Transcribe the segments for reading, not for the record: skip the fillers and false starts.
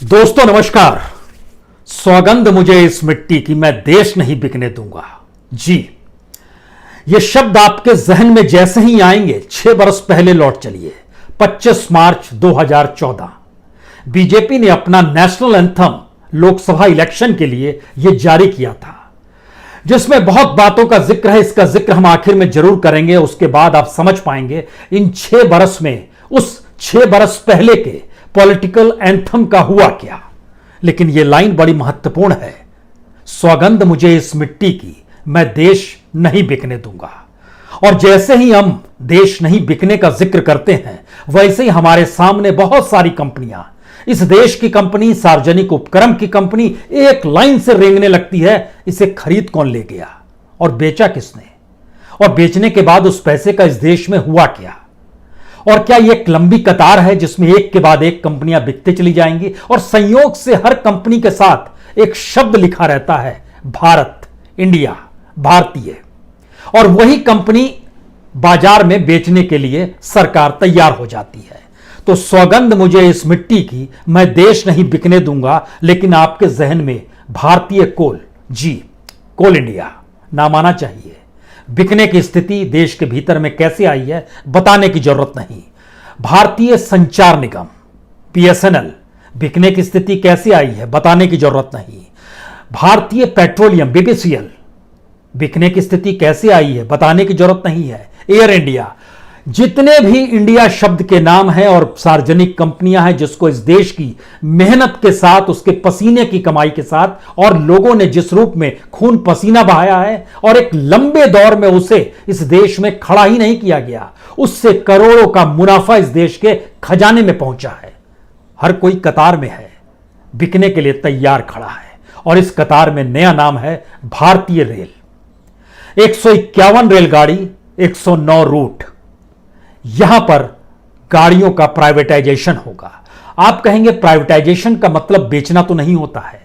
दोस्तों नमस्कार। सौगंध मुझे इस मिट्टी की, मैं देश नहीं बिकने दूंगा। जी, ये शब्द आपके जहन में जैसे ही आएंगे 6 बरस पहले लौट चलिए। 25 मार्च 2014 बीजेपी ने अपना नेशनल एंथम लोकसभा इलेक्शन के लिए यह जारी किया था, जिसमें बहुत बातों का जिक्र है। इसका जिक्र हम आखिर में जरूर करेंगे, उसके बाद आप समझ पाएंगे इन 6 बरस में उस 6 बरस पहले के पॉलिटिकल एंथम का हुआ क्या। लेकिन यह लाइन बड़ी महत्वपूर्ण है, सौगंध मुझे इस मिट्टी की, मैं देश नहीं बिकने दूंगा। और जैसे ही हम देश नहीं बिकने का जिक्र करते हैं, वैसे ही हमारे सामने बहुत सारी कंपनियां, इस देश की कंपनी, सार्वजनिक उपक्रम की कंपनी एक लाइन से रेंगने लगती है, इसे खरीद कौन ले गया और बेचा किसने, और बेचने के बाद उस पैसे का इस देश में हुआ क्या। और क्या यह एक लंबी कतार है जिसमें एक के बाद एक कंपनियां बिकते चली जाएंगी और संयोग से हर कंपनी के साथ एक शब्द लिखा रहता है, भारत, इंडिया, भारतीय, और वही कंपनी बाजार में बेचने के लिए सरकार तैयार हो जाती है। तो सौगंध मुझे इस मिट्टी की, मैं देश नहीं बिकने दूंगा। लेकिन आपके जहन में भारतीय कोल, जी, कोल इंडिया नाम आना चाहिए। बिकने की स्थिति देश के भीतर में कैसे आई है बताने की जरूरत नहीं। भारतीय संचार निगम बीएसएनएल, बिकने की स्थिति कैसे आई है बताने की जरूरत नहीं। भारतीय पेट्रोलियम बीपीसीएल, बिकने की स्थिति कैसे आई है बताने की जरूरत नहीं है। एयर इंडिया, जितने भी इंडिया शब्द के नाम हैं और सार्वजनिक कंपनियां हैं जिसको इस देश की मेहनत के साथ, उसके पसीने की कमाई के साथ, और लोगों ने जिस रूप में खून पसीना बहाया है और एक लंबे दौर में उसे इस देश में खड़ा ही नहीं किया गया, उससे करोड़ों का मुनाफा इस देश के खजाने में पहुंचा है। हर कोई कतार में है, बिकने के लिए तैयार खड़ा है। और इस कतार में नया नाम है भारतीय रेल। 151 रेलगाड़ी, 109 रूट, यहां पर गाड़ियों का प्राइवेटाइजेशन होगा। आप कहेंगे प्राइवेटाइजेशन का मतलब बेचना तो नहीं होता है।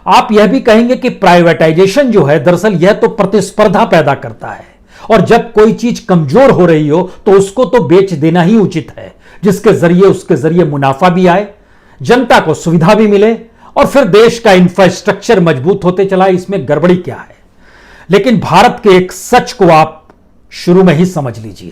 आप यह भी कहेंगे कि प्राइवेटाइजेशन जो है दरअसल यह तो प्रतिस्पर्धा पैदा करता है, और जब कोई चीज कमजोर हो रही हो तो उसको तो बेच देना ही उचित है, जिसके जरिए उसके जरिए मुनाफा भी आए, जनता को सुविधा भी मिले, और फिर देश का इंफ्रास्ट्रक्चर मजबूत होते चला। इसमें गड़बड़ी क्या है। लेकिन भारत के एक सच को आप शुरू में ही समझ लीजिए,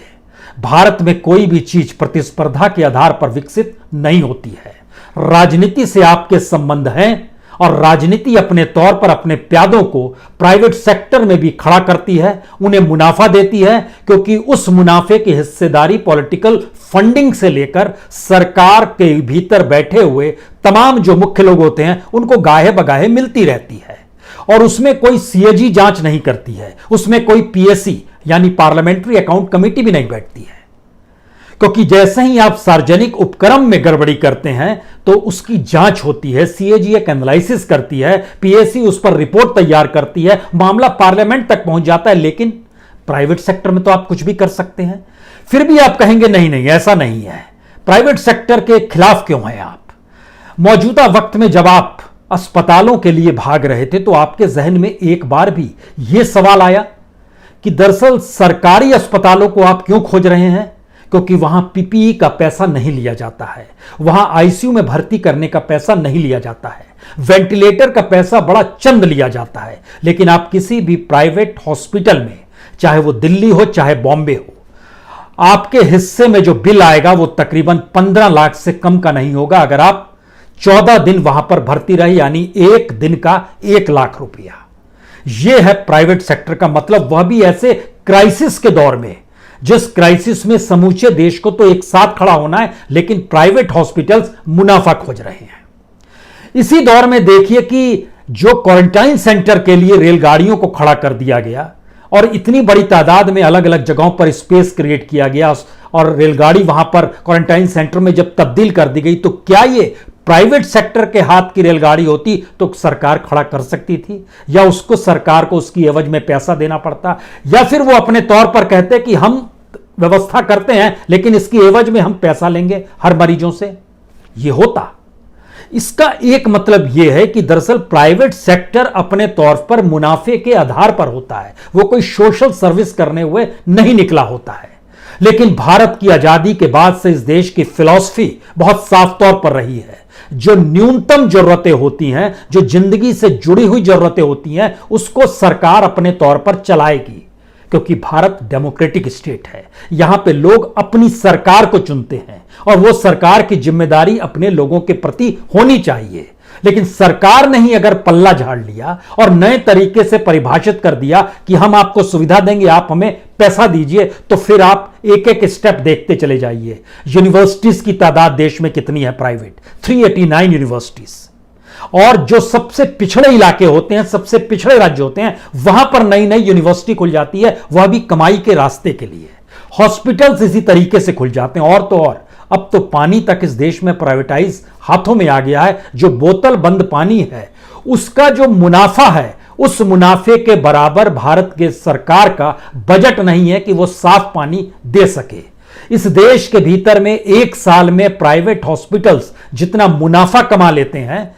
भारत में कोई भी चीज प्रतिस्पर्धा के आधार पर विकसित नहीं होती है। राजनीति से आपके संबंध हैं, और राजनीति अपने तौर पर अपने प्यादों को प्राइवेट सेक्टर में भी खड़ा करती है, उन्हें मुनाफा देती है, क्योंकि उस मुनाफे की हिस्सेदारी पॉलिटिकल फंडिंग से लेकर सरकार के भीतर बैठे हुए तमाम जो मुख्य लोग होते हैं उनको गाहे बगाहे मिलती रहती है। और उसमें कोई सीएजी जांच नहीं करती है, उसमें कोई पीएससी यानी पार्लियामेंट्री अकाउंट कमेटी भी नहीं बैठती है, क्योंकि जैसे ही आप सार्वजनिक उपक्रम में गड़बड़ी करते हैं तो उसकी जांच होती है, सीएजी एक एनालिसिस करती है, पीएससी उस पर रिपोर्ट तैयार करती है, मामला पार्लियामेंट तक पहुंच जाता है। लेकिन प्राइवेट सेक्टर में तो आप कुछ भी कर सकते हैं। फिर भी आप कहेंगे नहीं नहीं ऐसा नहीं है, प्राइवेट सेक्टर के खिलाफ क्यों हैं आप। मौजूदा वक्त में जब आप अस्पतालों के लिए भाग रहे थे तो आपके जहन में एक बार भी यह सवाल आया कि दरअसल सरकारी अस्पतालों को आप क्यों खोज रहे हैं? क्योंकि वहां पीपीई का पैसा नहीं लिया जाता है, वहां आईसीयू में भर्ती करने का पैसा नहीं लिया जाता है, वेंटिलेटर का पैसा बड़ा चंद लिया जाता है। लेकिन आप किसी भी प्राइवेट हॉस्पिटल में, चाहे वो दिल्ली हो चाहे बॉम्बे हो, आपके हिस्से में जो बिल आएगा वो तकरीबन 15 लाख से कम का नहीं होगा अगर आप 14 दिन वहां पर भर्ती रहे, यानी एक दिन का 1 लाख रुपया। यह है प्राइवेट सेक्टर का मतलब, वह भी ऐसे क्राइसिस के दौर में, जिस क्राइसिस में समूचे देश को तो एक साथ खड़ा होना है, लेकिन प्राइवेट हॉस्पिटल्स मुनाफा खोज रहे हैं। इसी दौर में देखिए कि जो क्वारंटाइन सेंटर के लिए रेलगाड़ियों को खड़ा कर दिया गया और इतनी बड़ी तादाद में अलग अलग जगहों पर स्पेस क्रिएट किया गया, और रेलगाड़ी वहां पर क्वारंटाइन सेंटर में जब तब्दील कर दी गई, तो क्या ये प्राइवेट सेक्टर के हाथ की रेलगाड़ी होती तो सरकार खड़ा कर सकती थी, या उसको सरकार को उसकी एवज में पैसा देना पड़ता, या फिर वो अपने तौर पर कहते कि हम व्यवस्था करते हैं लेकिन इसकी एवज में हम पैसा लेंगे हर मरीजों से, ये होता। इसका एक मतलब यह है कि दरअसल प्राइवेट सेक्टर अपने तौर पर मुनाफे के आधार पर होता है, वो कोई सोशल सर्विस करने हुए नहीं निकला होता है। लेकिन भारत की आजादी के बाद से इस देश की फिलॉसफी बहुत साफ तौर पर रही है जो न्यूनतम जरूरतें होती हैं, जो जिंदगी से जुड़ी हुई जरूरतें होती हैं, उसको सरकार अपने तौर पर चलाएगी, क्योंकि भारत डेमोक्रेटिक स्टेट है। यहां पे लोग अपनी सरकार को चुनते हैं और वो सरकार की जिम्मेदारी अपने लोगों के प्रति होनी चाहिए। लेकिन सरकार ने ही अगर पल्ला झाड़ लिया और नए तरीके से परिभाषित कर दिया कि हम आपको सुविधा देंगे, आप हमें पैसा दीजिए, तो फिर आप एक एक स्टेप देखते चले जाइए। यूनिवर्सिटीज की तादाद देश में कितनी है? Private 389 universities. और जो सबसे पिछड़े इलाके होते हैं, सबसे पिछड़े राज्य होते हैं, वहां पर नई नई यूनिवर्सिटी खुल जाती है, वह भी कमाई के रास्ते के लिए। हॉस्पिटल्स इसी तरीके से खुल जाते हैं। और तो और अब तो पानी तक इस देश में प्राइवेटाइज हाथों में आ गया है। जो बोतल बंद पानी है, उसका जो मुनाफा है, उस मुनाफे के बराबर भारत के सरकार का बजट नहीं है कि वो साफ पानी दे सके। इस देश के भीतर में एक साल में प्राइवेट हॉस्पिटल्स जितना मुनाफा कमा लेते हैं,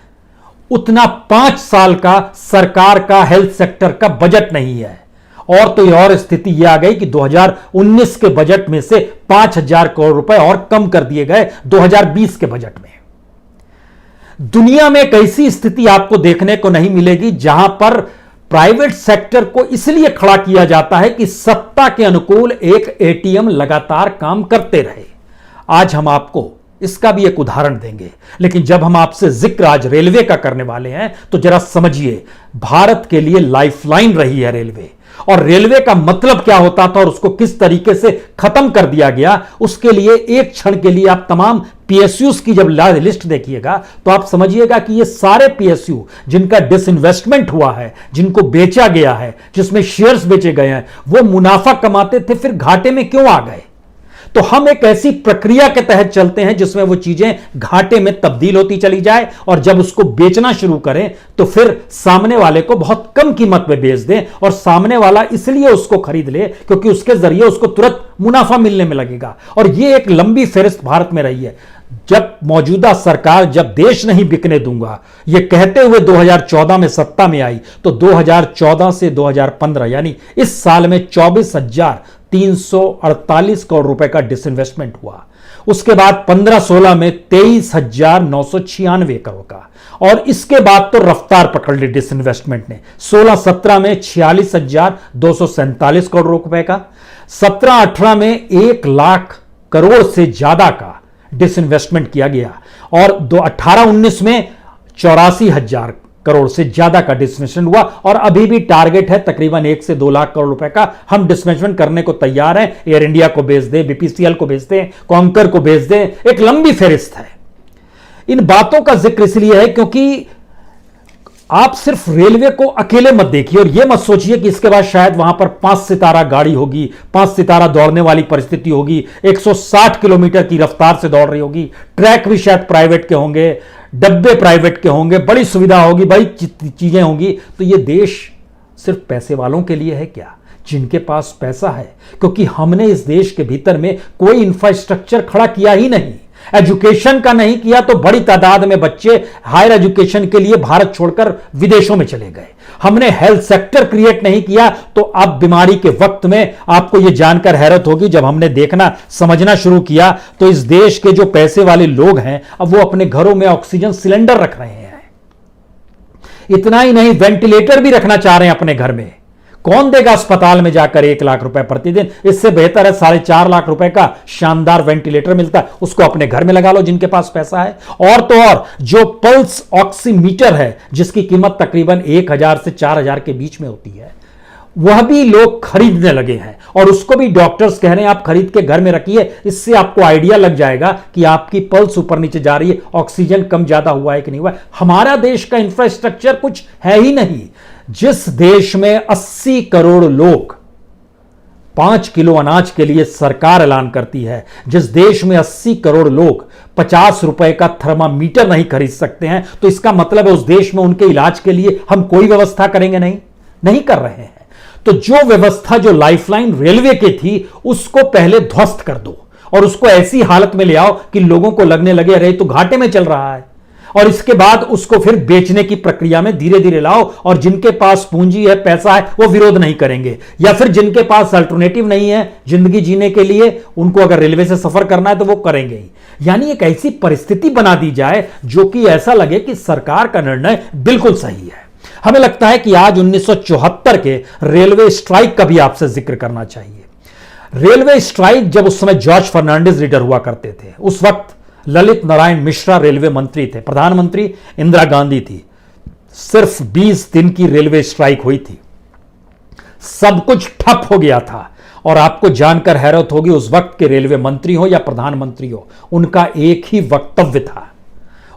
उतना 5 साल का सरकार का हेल्थ सेक्टर का बजट नहीं है। और तो और स्थिति यह आ गई कि 2019 के बजट में से 5,000 करोड़ रुपए और कम कर दिए गए 2020 के बजट में। दुनिया में एक ऐसी स्थिति आपको देखने को नहीं मिलेगी जहां पर प्राइवेट सेक्टर को इसलिए खड़ा किया जाता है कि सत्ता के अनुकूल एक एटीएम लगातार काम करते रहे। आज हम आपको इसका भी एक उदाहरण देंगे, लेकिन जब हम आपसे जिक्र आज रेलवे का करने वाले हैं तो जरा समझिए, भारत के लिए लाइफलाइन रही है रेलवे। और रेलवे का मतलब क्या होता था और उसको किस तरीके से खत्म कर दिया गया, उसके लिए एक क्षण के लिए आप तमाम पीएसयूज की जब लिस्ट देखिएगा तो आप समझिएगा कि ये सारे पीएसयू जिनका डिसइन्वेस्टमेंट हुआ है, जिनको बेचा गया है, जिसमें शेयर्स बेचे गए हैं, वो मुनाफा कमाते थे, फिर घाटे में क्यों आ गए? तो हम एक ऐसी प्रक्रिया के तहत चलते हैं जिसमें वो चीजें घाटे में तब्दील होती चली जाए, और जब उसको बेचना शुरू करें तो फिर सामने वाले को बहुत कम कीमत में बेच दें, और सामने वाला इसलिए उसको खरीद ले क्योंकि उसके जरिए उसको तुरंत मुनाफा मिलने में लगेगा। और ये एक लंबी फेहरिस्त भारत में रही है। जब मौजूदा सरकार जब देश नहीं बिकने दूंगा ये कहते हुए 2014 में सत्ता में आई, तो 2014 से 2015 यानी इस साल में 24,348 करोड़ रुपए का डिसइन्वेस्टमेंट हुआ। उसके बाद 15-16 में 23,996 करोड़ का, और इसके बाद तो रफ्तार पकड़ ली डिसइन्वेस्टमेंट ने। 16-17 में 46,247 करोड़ रुपए का, 17-18 में 1 लाख करोड़ से ज्यादा का डिसइन्वेस्टमेंट किया गया, और 18-19 में 84,000 करोड़ से ज्यादा का डिसइन्वेस्टमेंट हुआ। और अभी भी टारगेट है तकरीबन 1 से 2 लाख करोड़ रुपए का हम डिसइन्वेस्टमेंट करने को तैयार हैं। एयर इंडिया को बेच दें, बीपीसीएल को बेच दें, कॉन्कर को बेच दें, एक लंबी फेहरिस्त है। इन बातों का जिक्र इसलिए है क्योंकि आप सिर्फ रेलवे को अकेले मत देखिए और यह मत सोचिए कि इसके बाद शायद वहां पर 5 सितारा गाड़ी होगी, 5 सितारा दौड़ने वाली परिस्थिति होगी, 160 किलोमीटर की रफ्तार से दौड़ रही होगी, ट्रैक भी शायद प्राइवेट के होंगे, डब्बे प्राइवेट के होंगे, बड़ी सुविधा होगी, बड़ी चीजें होंगी। तो यह देश सिर्फ पैसे वालों के लिए है क्या? जिनके पास पैसा है, क्योंकि हमने इस देश के भीतर में कोई इंफ्रास्ट्रक्चर खड़ा किया ही नहीं। एजुकेशन का नहीं किया तो बड़ी तादाद में बच्चे हायर एजुकेशन के लिए भारत छोड़कर विदेशों में चले गए। हमने हेल्थ सेक्टर क्रिएट नहीं किया, तो अब बीमारी के वक्त में आपको यह जानकर हैरत होगी, जब हमने देखना समझना शुरू किया तो इस देश के जो पैसे वाले लोग हैं अब वो अपने घरों में ऑक्सीजन सिलेंडर रख रहे हैं। इतना ही नहीं, वेंटिलेटर भी रखना चाह रहे हैं अपने घर में। कौन देगा अस्पताल में जाकर 1 लाख रुपए प्रतिदिन? इससे बेहतर है 4.5 लाख रुपए का शानदार वेंटिलेटर मिलता है, उसको अपने घर में लगा लो जिनके पास पैसा है। और तो और जो पल्स ऑक्सीमीटर है जिसकी कीमत तकरीबन 1,000 से 4,000 के बीच में होती है, वह भी लोग खरीदने लगे हैं, और उसको भी डॉक्टर्स कह रहे हैं आप खरीद के घर में रखिए। इससे आपको आइडिया लग जाएगा कि आपकी पल्स ऊपर नीचे जा रही है, ऑक्सीजन कम ज्यादा हुआ है कि नहीं हुआ है। हमारा देश का इंफ्रास्ट्रक्चर कुछ है ही नहीं। जिस देश में 80 करोड़ लोग 5 किलो अनाज के लिए सरकार ऐलान करती है, जिस देश में 80 करोड़ लोग 50 रुपए का थर्मामीटर नहीं खरीद सकते हैं, तो इसका मतलब है उस देश में उनके इलाज के लिए हम कोई व्यवस्था करेंगे नहीं कर रहे हैं। तो जो व्यवस्था जो लाइफलाइन रेलवे की थी उसको पहले ध्वस्त कर दो और उसको ऐसी हालत में ले आओ कि लोगों को लगने लगे अरे तो घाटे में चल रहा है। और इसके बाद उसको फिर बेचने की प्रक्रिया में धीरे धीरे लाओ, और जिनके पास पूंजी है, पैसा है, वो विरोध नहीं करेंगे, या फिर जिनके पास अल्टरनेटिव नहीं है जिंदगी जीने के लिए, उनको अगर रेलवे से सफर करना है तो वो करेंगे ही। यानी एक ऐसी परिस्थिति बना दी जाए जो कि ऐसा लगे कि सरकार का निर्णय बिल्कुल सही है। हमें लगता है कि आज 1974 के रेलवे स्ट्राइक का भी आपसे जिक्र करना चाहिए। रेलवे स्ट्राइक, जब उस समय जॉर्ज फर्नांडिस लीडर हुआ करते थे, उस वक्त ललित नारायण मिश्रा रेलवे मंत्री थे, प्रधानमंत्री इंदिरा गांधी थी। सिर्फ 20 दिन की रेलवे स्ट्राइक हुई थी, सब कुछ ठप हो गया था। और आपको जानकर हैरत होगी, उस वक्त के रेलवे मंत्री हो या प्रधानमंत्री हो, उनका एक ही वक्तव्य था,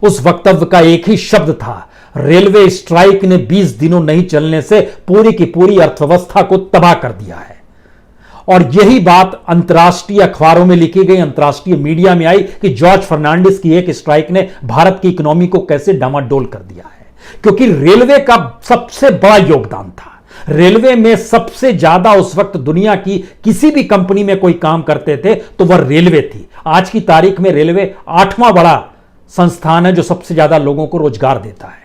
उस वक्तव्य का एक ही शब्द था, रेलवे स्ट्राइक ने 20 दिनों नहीं चलने से पूरी की पूरी अर्थव्यवस्था को तबाह कर दिया है। और यही बात अंतर्राष्ट्रीय अखबारों में लिखी गई, अंतर्राष्ट्रीय मीडिया में आई कि जॉर्ज फर्नांडिस की एक स्ट्राइक ने भारत की इकोनॉमी को कैसे डामाडोल कर दिया है। क्योंकि रेलवे का सबसे बड़ा योगदान था, रेलवे में सबसे ज्यादा उस वक्त दुनिया की किसी भी कंपनी में कोई काम करते थे तो वह रेलवे थी। आज की तारीख में रेलवे 8वां बड़ा संस्थान है जो सबसे ज्यादा लोगों को रोजगार देता है।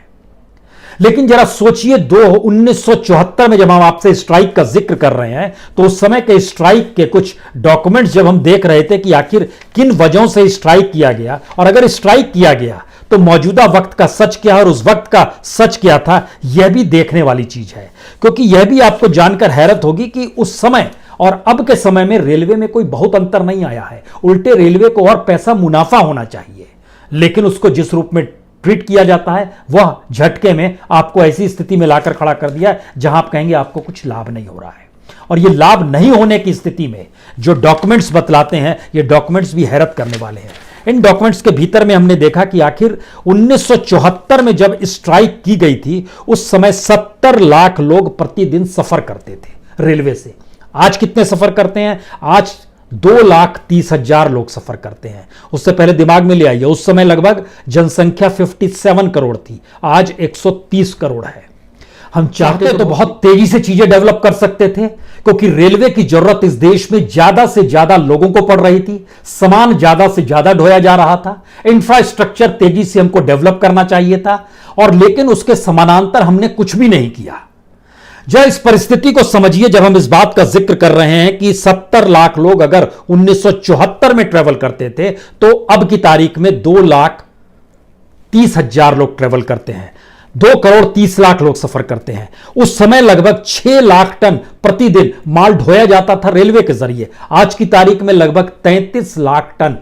लेकिन जरा सोचिए, 1974 में जब हम आपसे स्ट्राइक का जिक्र कर रहे हैं, तो उस समय के स्ट्राइक के कुछ डॉक्यूमेंट्स जब हम देख रहे थे कि आखिर किन वजहों से स्ट्राइक किया गया, और अगर स्ट्राइक किया गया तो मौजूदा वक्त का सच क्या है और उस वक्त का सच क्या था, यह भी देखने वाली चीज है। क्योंकि यह भी आपको जानकर हैरत होगी कि उस समय और अब के समय में रेलवे में कोई बहुत अंतर नहीं आया है। उल्टे रेलवे को और पैसा मुनाफा होना चाहिए, लेकिन उसको जिस रूप में ट्रीट किया जाता है वह झटके में आपको ऐसी स्थिति में लाकर खड़ा कर दिया जहां आप कहेंगे आपको कुछ लाभ नहीं हो रहा है। और ये लाभ नहीं होने की स्थिति में जो डॉक्यूमेंट्स बतलाते हैं, ये डॉक्यूमेंट्स भी हैरत करने वाले हैं। इन डॉक्यूमेंट्स के भीतर में हमने देखा कि आखिर 1974 में जब स्ट्राइक की गई थी, उस समय 70 लाख लोग प्रतिदिन सफर करते थे रेलवे से। आज कितने सफर करते हैं? आज 2,30,000 लोग सफर करते हैं। उससे पहले दिमाग में ले आइए, उस समय लगभग जनसंख्या 57 करोड़ थी, आज 130 करोड़ है। हम चाहते तो बहुत तेजी से चीजें डेवलप कर सकते थे, क्योंकि रेलवे की जरूरत इस देश में ज्यादा से ज्यादा लोगों को पड़ रही थी, सामान ज्यादा से ज्यादा ढोया जा रहा था, इंफ्रास्ट्रक्चर तेजी से हमको डेवलप करना चाहिए था, और लेकिन उसके समानांतर हमने कुछ भी नहीं किया। जरा इस परिस्थिति को समझिए, जब हम इस बात का जिक्र कर रहे हैं कि 70 लाख लोग अगर 1974 में ट्रेवल करते थे, तो अब की तारीख में 2,30,000 लोग ट्रेवल करते हैं, 2,30,00,000 लोग सफर करते हैं। उस समय लगभग 6 लाख टन प्रतिदिन माल ढोया जाता था रेलवे के जरिए। आज की तारीख में लगभग 33 लाख टन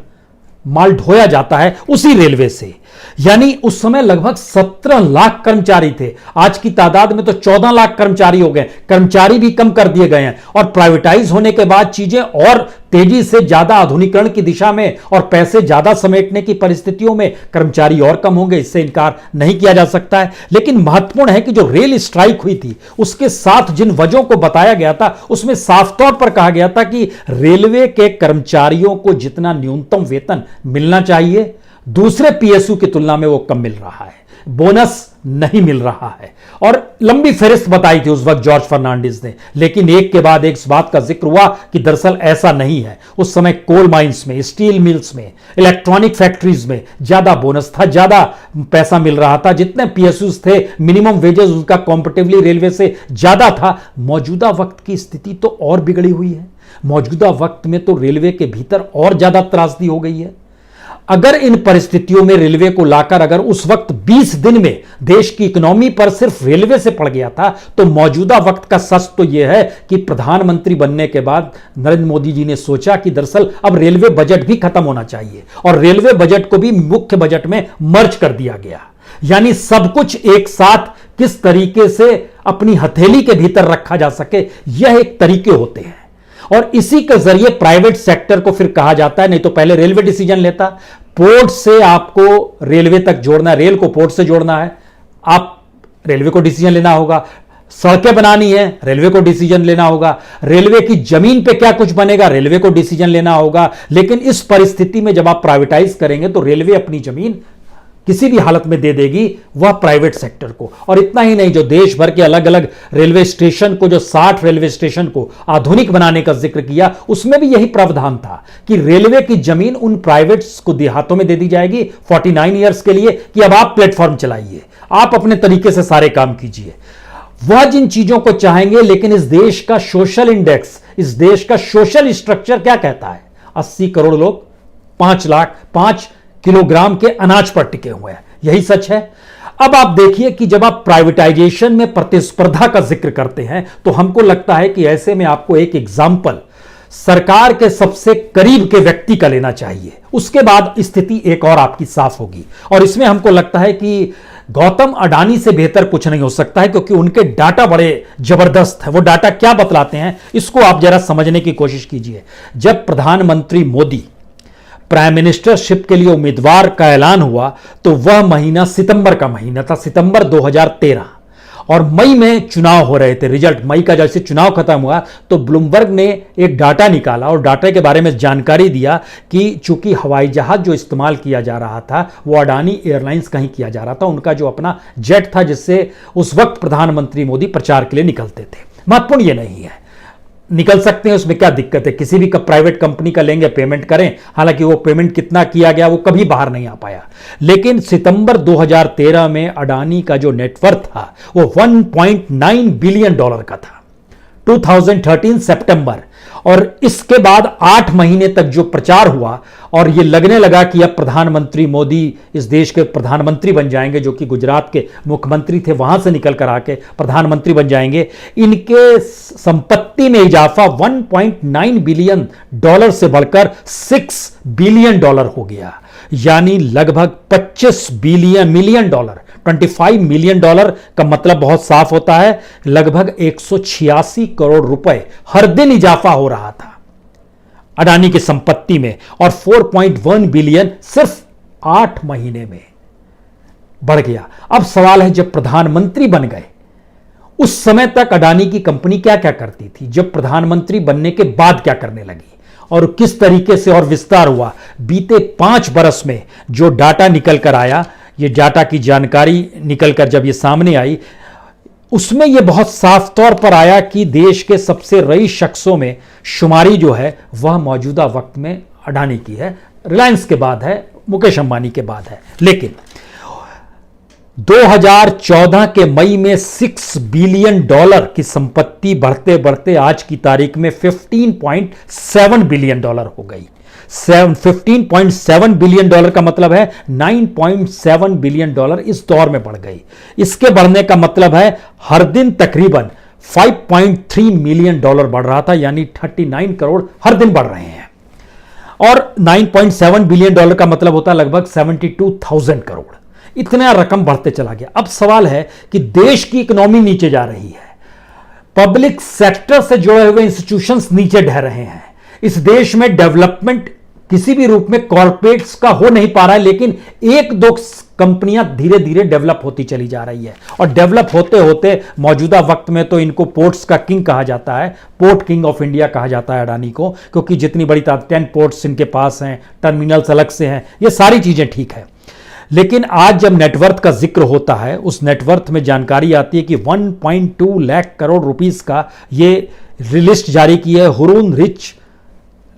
माल ढोया जाता है उसी रेलवे से। यानी उस समय लगभग 17 लाख कर्मचारी थे, आज की तादाद में तो 14 लाख कर्मचारी हो गए। कर्मचारी भी कम कर दिए गए हैं, और प्राइवेटाइज होने के बाद चीजें और तेजी से ज्यादा आधुनिकीकरण की दिशा में और पैसे ज्यादा समेटने की परिस्थितियों में कर्मचारी और कम होंगे, इससे इनकार नहीं किया जा सकता है। लेकिन महत्वपूर्ण है कि जो रेल स्ट्राइक हुई थी, उसके साथ जिन वजहों को बताया गया था, उसमें साफ तौर पर कहा गया था कि रेलवे के कर्मचारियों को जितना न्यूनतम वेतन मिलना चाहिए, दूसरे पीएसयू की तुलना में वो कम मिल रहा है, बोनस नहीं मिल रहा है। और लंबी फहरिस्त बताई थी उस वक्त जॉर्ज फर्नांडिस ने। लेकिन एक के बाद एक इस बात का जिक्र हुआ कि दरअसल ऐसा नहीं है। उस समय कोल माइंस में, स्टील मिल्स में, इलेक्ट्रॉनिक फैक्ट्रीज में ज्यादा बोनस था, ज्यादा पैसा मिल रहा था। जितने पीएसयूज थे, मिनिमम वेजेस उनका कॉम्पिटिटिवली रेलवे से ज्यादा था। मौजूदा वक्त की स्थिति तो और बिगड़ी हुई है। मौजूदा वक्त में तो रेलवे के भीतर और ज्यादा त्रासदी हो गई है। अगर इन परिस्थितियों में रेलवे को लाकर अगर उस वक्त 20 दिन में देश की इकोनॉमी पर सिर्फ रेलवे से पड़ गया था, तो मौजूदा वक्त का सच तो यह है कि प्रधानमंत्री बनने के बाद नरेंद्र मोदी जी ने सोचा कि दरअसल अब रेलवे बजट भी खत्म होना चाहिए, और रेलवे बजट को भी मुख्य बजट में मर्ज कर दिया गया। यानी सब कुछ एक साथ किस तरीके से अपनी हथेली के भीतर रखा जा सके, यह एक तरीके होते हैं। और इसी के जरिए प्राइवेट सेक्टर को फिर कहा जाता है, नहीं तो पहले रेलवे डिसीजन लेता, पोर्ट से आपको रेलवे तक जोड़ना है, रेल को पोर्ट से जोड़ना है, आप रेलवे को डिसीजन लेना होगा। सड़कें बनानी है, रेलवे को डिसीजन लेना होगा। रेलवे की जमीन पे क्या कुछ बनेगा, रेलवे को डिसीजन लेना होगा। लेकिन इस परिस्थिति में जब आप प्राइवेटाइज करेंगे तो रेलवे अपनी जमीन किसी भी हालत में दे देगी वह प्राइवेट सेक्टर को। और इतना ही नहीं, जो देश भर के अलग अलग रेलवे स्टेशन को, जो 60 रेलवे स्टेशन को आधुनिक बनाने का जिक्र किया, उसमें भी यही प्रावधान था कि रेलवे की जमीन उन प्राइवेट्स को हाथों में दे दी जाएगी 49 ईयर्स के लिए कि अब आप प्लेटफॉर्म चलाइए, आप अपने तरीके से सारे काम कीजिए। वह जिन चीजों को चाहेंगे, लेकिन इस देश का सोशल इंडेक्स, इस देश का सोशल स्ट्रक्चर क्या कहता है? 80 करोड़ लोग 5 किलोग्राम के अनाज पर टिके हुए हैं। यही सच है। अब आप देखिए कि जब आप प्राइवेटाइजेशन में प्रतिस्पर्धा का जिक्र करते हैं तो हमको लगता है कि ऐसे में आपको एक एग्जाम्पल सरकार के सबसे करीब के व्यक्ति का लेना चाहिए, उसके बाद स्थिति एक और आपकी साफ होगी। और इसमें हमको लगता है कि गौतम अडानी से बेहतर कुछ नहीं हो सकता है, क्योंकि उनके डाटा बड़े जबरदस्त है। वो डाटा क्या बतलाते हैं, इसको आप जरा समझने की कोशिश कीजिए। जब प्रधानमंत्री मोदी प्राइम मिनिस्टरशिप के लिए उम्मीदवार का ऐलान हुआ तो वह महीना सितंबर का महीना था, सितंबर 2013, और मई में चुनाव हो रहे थे। रिजल्ट मई का जैसे चुनाव खत्म हुआ तो ब्लूमबर्ग ने एक डाटा निकाला और डाटा के बारे में जानकारी दिया कि चूंकि हवाई जहाज जो इस्तेमाल किया जा रहा था वो अडानी एयरलाइंस का ही किया जा रहा था, उनका जो अपना जेट था जिससे उस वक्त प्रधानमंत्री मोदी प्रचार के लिए निकलते थे। महत्वपूर्ण ये नहीं है, निकल सकते हैं, उसमें क्या दिक्कत है? किसी भी प्राइवेट कंपनी का लेंगे, पेमेंट करें। हालांकि वो पेमेंट कितना किया गया वो कभी बाहर नहीं आ पाया। लेकिन सितंबर 2013 में अडानी का जो नेटवर्थ था वो 1.9 बिलियन डॉलर का था, 2013 सितंबर। और इसके बाद 8 महीने तक जो प्रचार हुआ और ये लगने लगा कि अब प्रधानमंत्री मोदी इस देश के प्रधानमंत्री बन जाएंगे, जो कि गुजरात के मुख्यमंत्री थे वहां से निकल कर आके प्रधानमंत्री बन जाएंगे, इनके संपत्ति में इजाफा 1.9 बिलियन डॉलर से बढ़कर 6 बिलियन डॉलर हो गया। यानी लगभग 25 मिलियन डॉलर, 25 मिलियन डॉलर का मतलब बहुत साफ होता है, लगभग 186 करोड़ रुपए हर दिन इजाफा हो रहा था अडानी की संपत्ति में, और 4.1 बिलियन सिर्फ 8 महीने में बढ़ गया। अब सवाल है, जब प्रधानमंत्री बन गए उस समय तक अडानी की कंपनी क्या क्या करती थी, जब प्रधानमंत्री बनने के बाद क्या करने लगी और किस तरीके से और विस्तार हुआ? बीते 5 बरस में जो डाटा निकल कर आया, ये डाटा की जानकारी निकल कर जब ये सामने आई, उसमें यह बहुत साफ तौर पर आया कि देश के सबसे रईस शख्सों में शुमारी जो है वह मौजूदा वक्त में अडानी की है, रिलायंस के बाद है, मुकेश अंबानी के बाद है। लेकिन 2014 के मई में 6 बिलियन डॉलर की संपत्ति बढ़ते बढ़ते आज की तारीख में 15.7 बिलियन डॉलर हो गई। 15.7 बिलियन डॉलर का मतलब है 9.7 बिलियन डॉलर इस दौर में बढ़ गई। इसके बढ़ने का मतलब है हर दिन तकरीबन 5.3 मिलियन डॉलर बढ़ रहा था, यानी 39 करोड़ हर दिन बढ़ रहे हैं। और 9.7 बिलियन डॉलर का मतलब होता है लगभग 72,000 करोड़। इतना रकम बढ़ते चला गया। अब सवाल है कि देश की इकोनॉमी नीचे जा रही है, पब्लिक सेक्टर से जुड़े हुए इंस्टीट्यूशंस नीचे ढह रहे हैं, इस देश में डेवलपमेंट किसी भी रूप में कॉर्पोरेट्स का हो नहीं पा रहा है, लेकिन 1-2 कंपनियां धीरे धीरे डेवलप होती चली जा रही है। और डेवलप होते होते मौजूदा वक्त में तो इनको पोर्ट्स का किंग कहा जाता है, पोर्ट किंग ऑफ इंडिया कहा जाता है अडानी को, क्योंकि जितनी बड़ी 10 पोर्ट्स इनके पास हैं, टर्मिनल्स अलग से हैं, ये सारी चीजें ठीक है। लेकिन आज जब नेटवर्थ का जिक्र होता है, उस नेटवर्थ में जानकारी आती है कि 1.2 लाख करोड़ रुपीस का ये लिस्ट जारी की है, हुरून रिच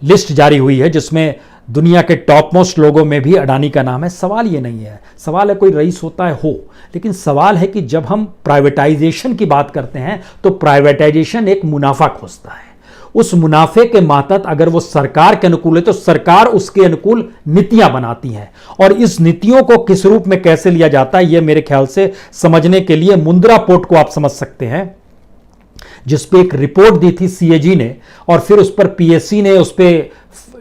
लिस्ट जारी हुई है, जिसमें दुनिया के टॉप मोस्ट लोगों में भी अडानी का नाम है। सवाल ये नहीं है, सवाल है कोई रईस होता है हो, लेकिन सवाल है कि जब हम प्राइवेटाइजेशन की बात करते हैं तो प्राइवेटाइजेशन एक मुनाफा खोजता है। उस मुनाफे के मातहत अगर वो सरकार के अनुकूल है तो सरकार उसके अनुकूल नीतियां बनाती है, और इस नीतियों को किस रूप में कैसे लिया जाता है ये मेरे ख्याल से समझने के लिए मुंद्रा पोर्ट को आप समझ सकते हैं, जिस पे एक रिपोर्ट दी थी सीएजी ने, और फिर उस पर पीएससी ने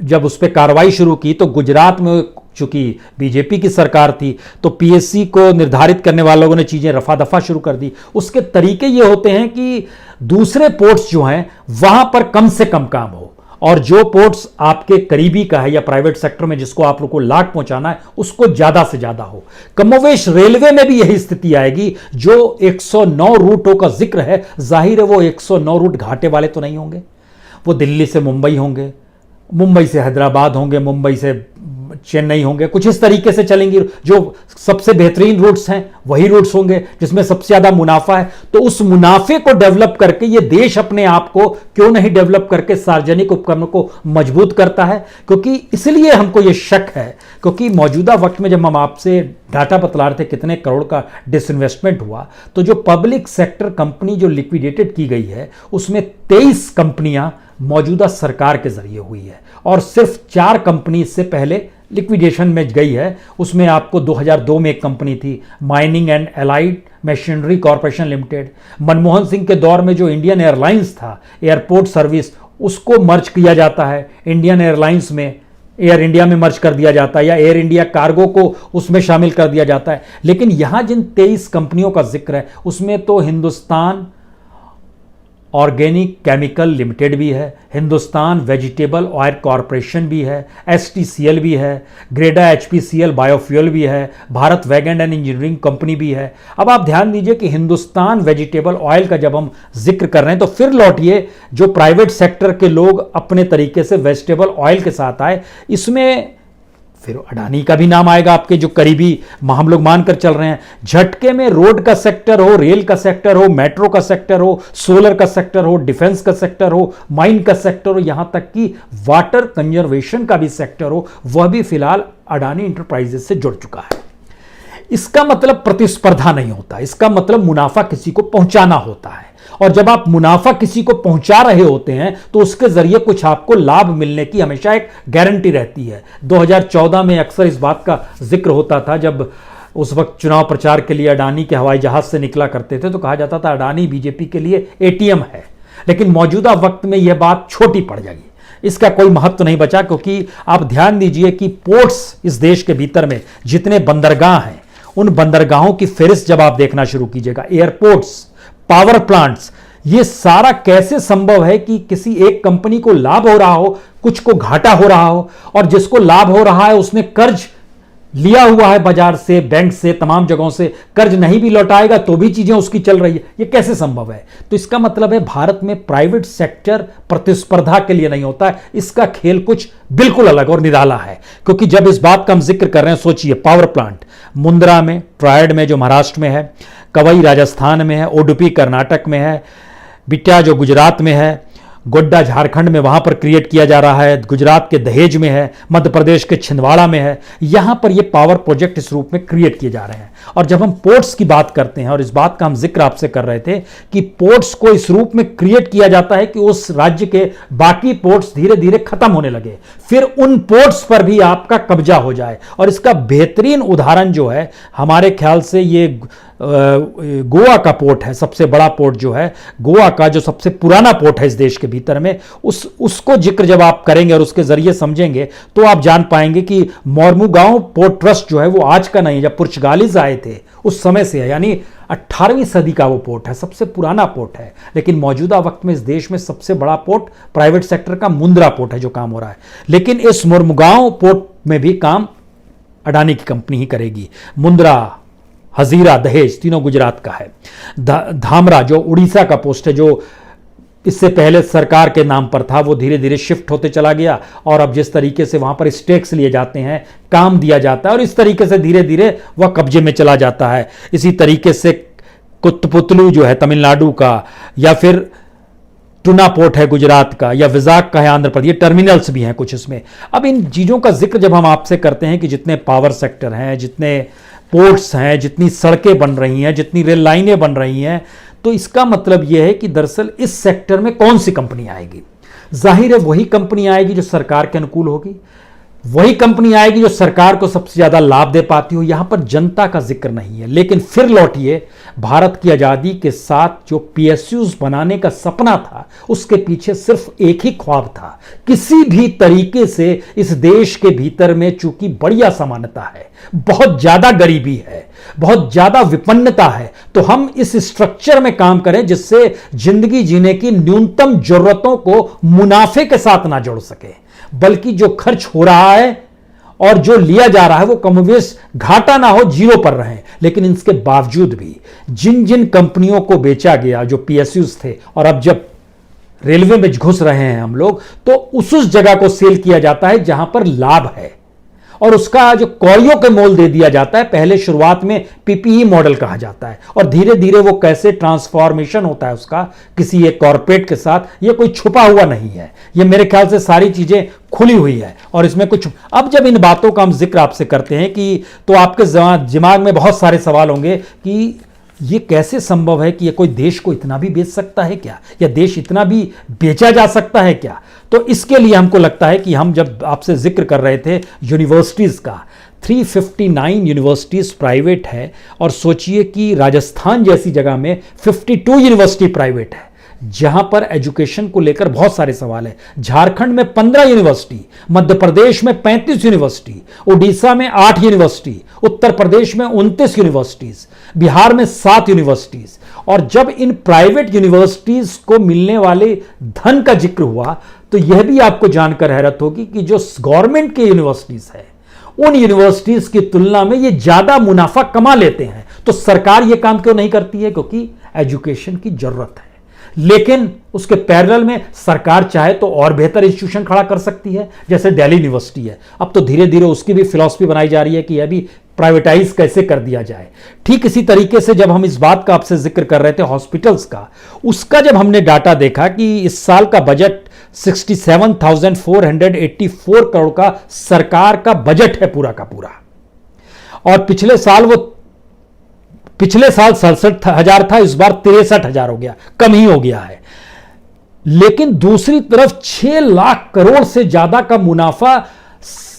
जब उस पर कार्रवाई शुरू की तो गुजरात में चूंकि बीजेपी की सरकार थी तो पीएससी को निर्धारित करने वाले लोगों ने चीजें रफा दफा शुरू कर दी। उसके तरीके ये होते हैं कि दूसरे पोर्ट्स जो हैं वहां पर कम से कम काम हो, और जो पोर्ट्स आपके करीबी का है या प्राइवेट सेक्टर में जिसको आप लोग को लाभ पहुंचाना है उसको ज्यादा से ज्यादा हो। कमोवेश रेलवे में भी यही स्थिति आएगी। जो 109 रूटों का जिक्र है, जाहिर है वो 109 रूट घाटे वाले तो नहीं होंगे, वो दिल्ली से मुंबई होंगे, मुंबई से हैदराबाद होंगे, मुंबई से चेन्नई होंगे, कुछ इस तरीके से चलेंगी। जो सबसे बेहतरीन रूट्स हैं वही रूट्स होंगे जिसमें सबसे ज्यादा मुनाफा है। तो उस मुनाफे को डेवलप करके ये देश अपने आप को क्यों नहीं डेवलप करके सार्वजनिक उपकरणों को मजबूत करता है? क्योंकि इसलिए हमको ये शक है, क्योंकि मौजूदा वक्त में जब हम आपसे डाटा बतला रहे थे कितने करोड़ का डिसइन्वेस्टमेंट हुआ, तो जो पब्लिक सेक्टर कंपनी जो लिक्विडेटेड की गई है उसमें 23 कंपनियां मौजूदा सरकार के जरिए हुई है और सिर्फ 4 कंपनी इससे पहले लिक्विडेशन में गई है। उसमें आपको 2002 में एक कंपनी थी, mining and allied machinery corporation limited. Manmohan Singh के दौर में जो इंडियन एयरलाइंस था, एयरपोर्ट सर्विस, उसको मर्ज किया जाता है इंडियन एयरलाइंस में, एयर इंडिया में मर्ज कर दिया जाता है, या एयर इंडिया कार्गो को उसमें शामिल कर दिया जाता है। लेकिन यहां जिन 23 कंपनियों का जिक्र है उसमें तो हिंदुस्तान ऑर्गेनिक केमिकल लिमिटेड भी है, हिंदुस्तान वेजिटेबल ऑयल कॉरपोरेशन भी है, एसटीसीएल भी है, ग्रेडा एचपीसीएल बायोफ्यूल भी है, Bharat wagon and engineering company भी है। अब आप ध्यान दीजिए कि हिंदुस्तान वेजिटेबल ऑयल का जब हम जिक्र कर रहे हैं तो फिर लौटिए जो प्राइवेट सेक्टर के लोग अपने तरीके से वेजिटेबल ऑयल के साथ आए, इसमें फिर अडानी का भी नाम आएगा, आपके जो करीबी हम लोग मानकर चल रहे हैं। झटके में रोड का सेक्टर हो, रेल का सेक्टर हो, मेट्रो का सेक्टर हो, सोलर का सेक्टर हो, डिफेंस का सेक्टर हो, माइन का सेक्टर हो, यहां तक कि वाटर कंजर्वेशन का भी सेक्टर हो, वह भी फिलहाल अडानी इंटरप्राइजेस से जुड़ चुका है। इसका मतलब प्रतिस्पर्धा नहीं होता, इसका मतलब मुनाफा किसी को पहुंचाना होता है। और जब आप मुनाफा किसी को पहुंचा रहे होते हैं तो उसके जरिए कुछ आपको लाभ मिलने की हमेशा एक गारंटी रहती है। 2014 में अक्सर इस बात का जिक्र होता था, जब उस वक्त चुनाव प्रचार के लिए अडानी के हवाई जहाज से निकला करते थे तो कहा जाता था अडानी बीजेपी के लिए एटीएम है। लेकिन मौजूदा वक्त में यह बात छोटी पड़ जाएगी, इसका कोई महत्व नहीं बचा, क्योंकि आप ध्यान दीजिए कि पोर्ट्स इस देश के भीतर में जितने बंदरगाह हैं उन बंदरगाहों की फहरिस्त जब आप देखना शुरू कीजिएगा, एयरपोर्ट्स, पावर प्लांट्स, ये सारा कैसे संभव है कि किसी एक कंपनी को लाभ हो रहा हो, कुछ को घाटा हो रहा हो, और जिसको लाभ हो रहा है उसने कर्ज लिया हुआ है बाजार से, बैंक से, तमाम जगहों से, कर्ज नहीं भी लौटाएगा तो भी चीजें उसकी चल रही है। ये कैसे संभव है? तो इसका मतलब है भारत में प्राइवेट सेक्टर प्रतिस्पर्धा के लिए नहीं होता है, इसका खेल कुछ बिल्कुल अलग और निराला है। क्योंकि जब इस बात का हम जिक्र कर रहे हैं, सोचिए पावर प्लांट मुंद्रा में, ट्रायड में जो महाराष्ट्र में है, कवई राजस्थान में है, ओडुपी कर्नाटक में है, बिट्या जो गुजरात में है, गोड्डा झारखंड में वहां पर क्रिएट किया जा रहा है, गुजरात के दहेज में है, मध्य प्रदेश के छिंदवाड़ा में है, यहां पर ये पावर प्रोजेक्ट इस रूप में क्रिएट किए जा रहे हैं। और जब हम पोर्ट्स की बात करते हैं, और इस बात का हम जिक्र आपसे कर रहे थे कि पोर्ट्स को इस रूप में क्रिएट किया जाता है कि उस राज्य के बाकी पोर्ट्स धीरे धीरे खत्म होने लगे, फिर उन पोर्ट्स पर भी आपका कब्जा हो जाए। और इसका बेहतरीन उदाहरण जो है, हमारे ख्याल से ये गोवा का पोर्ट है, सबसे बड़ा पोर्ट जो है गोवा का, जो सबसे पुराना पोर्ट है इस देश के भीतर में, उसको जिक्र जब आप करेंगे और उसके जरिए समझेंगे तो आप जान पाएंगे कि मोरमुगांव पोर्ट ट्रस्ट जो है वो आज का नहीं है, जब पुर्तगालीज आए थे उस समय से है, यानी 18वीं सदी का वो पोर्ट है, सबसे पुराना पोर्ट है। लेकिन मौजूदा वक्त में इस देश में सबसे बड़ा पोर्ट प्राइवेट सेक्टर का मुंद्रा पोर्ट है जो काम हो रहा है। लेकिन इस मोरमुगांव पोर्ट में भी काम अडानी की कंपनी ही करेगी। मुंद्रा, हजीरा, दहेज तीनों गुजरात का है। धामरा जो उड़ीसा का पोस्ट है, जो इससे पहले सरकार के नाम पर था, वो धीरे धीरे शिफ्ट होते चला गया। और अब जिस तरीके से वहां पर स्टेक्स लिए जाते हैं, काम दिया जाता है, और इस तरीके से धीरे धीरे वह कब्जे में चला जाता है। इसी तरीके से कुतपुतलू जो है तमिलनाडु का, या फिर टूना पोर्ट है गुजरात का, या विजाक का है आंध्र प्रदेश, ये टर्मिनल्स भी हैं कुछ इसमें। अब इन चीज़ों का जिक्र जब हम आपसे करते हैं कि जितने पावर सेक्टर हैं, जितने पोर्ट्स हैं, जितनी सड़कें बन रही हैं, जितनी रेल लाइनें बन रही हैं, तो इसका मतलब यह है कि दरअसल इस सेक्टर में कौन सी कंपनी आएगी? जाहिर है वही कंपनी आएगी जो सरकार के अनुकूल होगी, वही कंपनी आएगी जो सरकार को सबसे ज्यादा लाभ दे पाती हो। यहां पर जनता का जिक्र नहीं है। लेकिन फिर लौटिए, भारत की आजादी के साथ जो पीएसयूज बनाने का सपना था, उसके पीछे सिर्फ एक ही ख्वाब था, किसी भी तरीके से इस देश के भीतर में चूंकि बड़ी असमानता है, बहुत ज्यादा गरीबी है, बहुत ज्यादा विपन्नता है, तो हम इस स्ट्रक्चर में काम करें जिससे जिंदगी जीने की न्यूनतम जरूरतों को मुनाफे के साथ ना जोड़ सके, बल्कि जो खर्च हो रहा है और जो लिया जा रहा है वो कमोबेश घाटा ना हो, जीरो पर रहे। लेकिन इसके बावजूद भी जिन जिन कंपनियों को बेचा गया, जो पीएसयूज थे, और अब जब रेलवे में घुस रहे हैं हम लोग, तो उस जगह को सेल किया जाता है जहां पर लाभ है। और उसका जो कौड़ियों के मोल दे दिया जाता है। पहले शुरुआत में पीपीई मॉडल कहा जाता है और धीरे धीरे वो कैसे ट्रांसफॉर्मेशन होता है उसका किसी एक कॉर्पोरेट के साथ, ये कोई छुपा हुआ नहीं है, ये मेरे ख्याल से सारी चीजें खुली हुई है और इसमें कुछ। अब जब इन बातों का हम जिक्र आपसे करते हैं कि तो आपके दिमाग में बहुत सारे सवाल होंगे कि ये कैसे संभव है कि ये कोई देश को इतना भी बेच सकता है क्या, या देश इतना भी बेचा जा सकता है क्या। तो इसके लिए हमको लगता है कि हम जब आपसे जिक्र कर रहे थे यूनिवर्सिटीज़ का, 359 यूनिवर्सिटीज़ प्राइवेट है और सोचिए कि राजस्थान जैसी जगह में 52 यूनिवर्सिटी प्राइवेट है जहां पर एजुकेशन को लेकर बहुत सारे सवाल है। झारखंड में 15 यूनिवर्सिटी, मध्य प्रदेश में 35 यूनिवर्सिटी, उड़ीसा में 8 यूनिवर्सिटी, उत्तर प्रदेश में 29 यूनिवर्सिटीज, बिहार में 7 यूनिवर्सिटीज। और जब इन प्राइवेट यूनिवर्सिटीज को मिलने वाले धन का जिक्र हुआ तो यह भी आपको जानकर हैरत होगी कि जो गवर्नमेंट के यूनिवर्सिटीज है उन यूनिवर्सिटीज की तुलना में ये ज्यादा मुनाफा कमा लेते हैं। तो सरकार ये काम क्यों नहीं करती है? क्योंकि एजुकेशन की जरूरत है, लेकिन उसके पैरेलल में सरकार चाहे तो और बेहतर इंस्टीट्यूशन खड़ा कर सकती है, जैसे दिल्ली यूनिवर्सिटी है। अब तो धीरे धीरे उसकी भी फिलॉसफी बनाई जा रही है कि यह भी प्राइवेटाइज कैसे कर दिया जाए। ठीक इसी तरीके से जब हम इस बात का आपसे जिक्र कर रहे थे हॉस्पिटल्स का, उसका जब हमने डाटा देखा कि इस साल का बजट 67,484 करोड़ का सरकार का बजट है पूरा का पूरा, और पिछले साल 67,000 था, इस बार 63,000 हो गया, कम ही हो गया है। लेकिन दूसरी तरफ 6 लाख करोड़ से ज्यादा का मुनाफा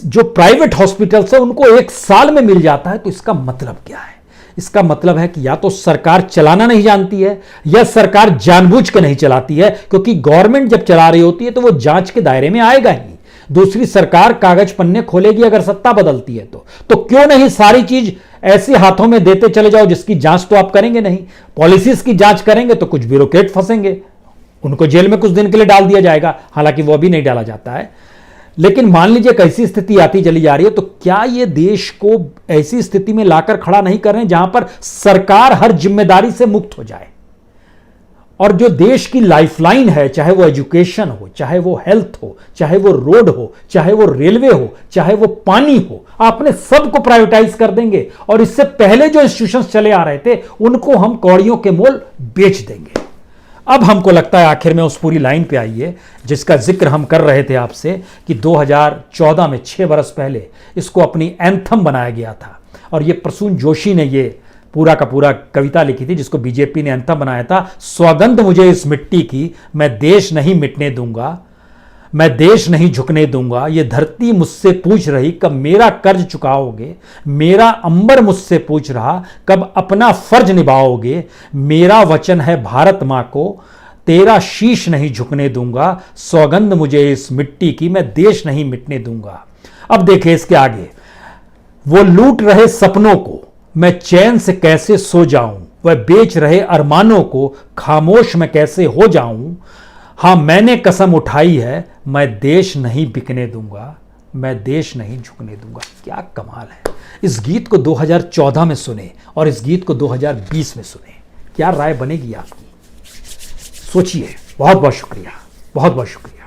जो प्राइवेट हॉस्पिटल्स है उनको एक साल में मिल जाता है। तो इसका मतलब क्या है? इसका मतलब है कि या तो सरकार चलाना नहीं जानती है या सरकार जानबूझ के नहीं चलाती है, क्योंकि गवर्नमेंट जब चला रही होती है तो वो जांच के दायरे में आएगा ही। दूसरी सरकार कागज पन्ने खोलेगी अगर सत्ता बदलती है तो क्यों नहीं सारी चीज ऐसे हाथों में देते चले जाओ जिसकी जांच तो आप करेंगे नहीं। पॉलिसीज की जांच करेंगे तो कुछ ब्यूरोक्रेट फंसेंगे, उनको जेल में कुछ दिन के लिए डाल दिया जाएगा, हालांकि वो अभी नहीं डाला जाता है। लेकिन मान लीजिए कैसी स्थिति आती चली जा रही है, तो क्या ये देश को ऐसी स्थिति में लाकर खड़ा नहीं कर रहे हैं जहां पर सरकार हर जिम्मेदारी से मुक्त हो जाए, और जो देश की लाइफलाइन है, चाहे वो एजुकेशन हो, चाहे वो हेल्थ हो, चाहे वो रोड हो, चाहे वो रेलवे हो, चाहे वो पानी हो, आपने सबको प्राइवेटाइज कर देंगे और इससे पहले जो इंस्टीट्यूशंस चले आ रहे थे उनको हम कौड़ियों के मोल बेच देंगे। अब हमको लगता है आखिर में उस पूरी लाइन पे आइए जिसका जिक्र हम कर रहे थे आपसे कि 2014 में 6 बरस पहले इसको अपनी एंथम बनाया गया था, और ये प्रसून जोशी ने ये पूरा का पूरा कविता लिखी थी जिसको बीजेपी ने एंथम बनाया था। सौगंध मुझे इस मिट्टी की, मैं देश नहीं मिटने दूंगा, मैं देश नहीं झुकने दूंगा। ये धरती मुझसे पूछ रही कब मेरा कर्ज चुकाओगे, मेरा अंबर मुझसे पूछ रहा कब अपना फर्ज निभाओगे। मेरा वचन है भारत मां को, तेरा शीश नहीं झुकने दूंगा। सौगंध मुझे इस मिट्टी की, मैं देश नहीं मिटने दूंगा। अब देखिए इसके आगे, वो लूट रहे सपनों को मैं चैन से कैसे सो जाऊं, वह बेच रहे अरमानों को खामोश मैं कैसे हो जाऊं। हां मैंने कसम उठाई है, मैं देश नहीं बिकने दूंगा, मैं देश नहीं झुकने दूंगा। क्या कमाल है। इस गीत को 2014 में सुने और इस गीत को 2020 में सुने, क्या राय बनेगी आपकी? सोचिए। बहुत बहुत शुक्रिया, बहुत बहुत शुक्रिया।